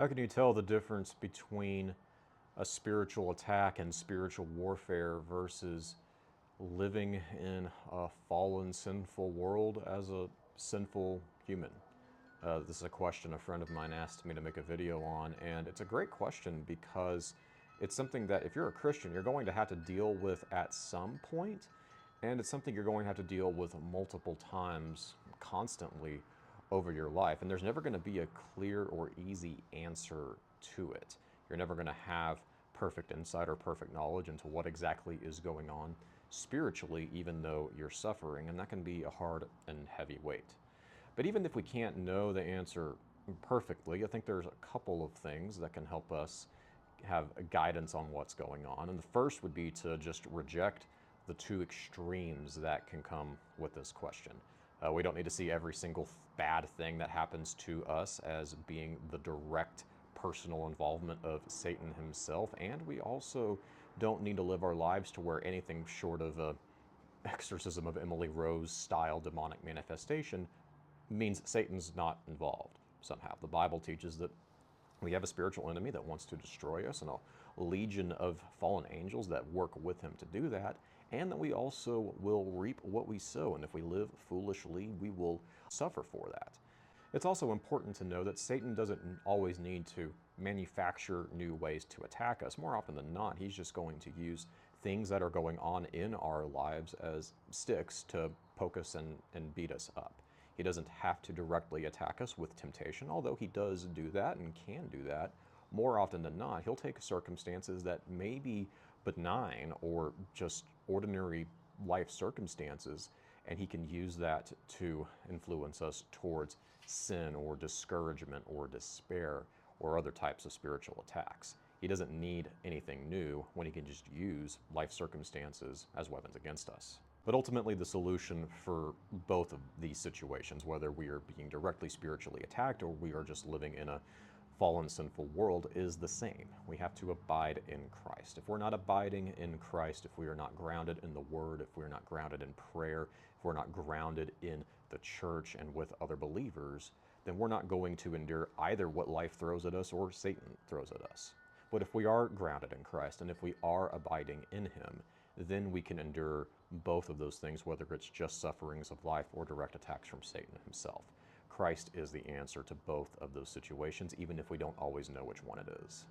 How can you tell the difference between a spiritual attack and spiritual warfare versus living in a fallen, sinful world as a sinful human? This is a question a friend of mine asked me to make a video on, and it's a great question because it's something that if you're a Christian, you're going to have to deal with at some point, and it's something you're going to have to deal with multiple times, constantly over your life. And there's never going to be a clear or easy answer to it. You're never going to have perfect insight or perfect knowledge into what exactly is going on spiritually, even though you're suffering, and that can be a hard and heavy weight. But even if we can't know the answer perfectly, I think there's a couple of things that can help us have guidance on what's going on. And the first would be to just reject the two extremes that can come with this question. We don't need to see every single bad thing that happens to us as being the direct personal involvement of Satan himself, and we also don't need to live our lives to where anything short of a exorcism of Emily Rose style demonic manifestation means Satan's not involved somehow. The Bible teaches that we have a spiritual enemy that wants to destroy us, and a legion of fallen angels that work with him to do that, and that we also will reap what we sow, and if we live foolishly, we will suffer for that. It's also important to know that Satan doesn't always need to manufacture new ways to attack us. More often than not, he's just going to use things that are going on in our lives as sticks to poke us and beat us up. He doesn't have to directly attack us with temptation, although he does do that and can do that. More often than not, he'll take circumstances that may be benign or just ordinary life circumstances, and he can use that to influence us towards sin or discouragement or despair or other types of spiritual attacks. He doesn't need anything new when he can just use life circumstances as weapons against us. But ultimately, the solution for both of these situations, whether we are being directly spiritually attacked or we are just living in a fallen, sinful world, is the same. We have to abide in Christ. If we're not abiding in Christ, if we are not grounded in the Word, if we're not grounded in prayer, if we're not grounded in the church and with other believers, then we're not going to endure either what life throws at us or Satan throws at us. But if we are grounded in Christ and if we are abiding in Him, then we can endure both of those things, whether it's just sufferings of life or direct attacks from Satan himself. Christ is the answer to both of those situations, even if we don't always know which one it is.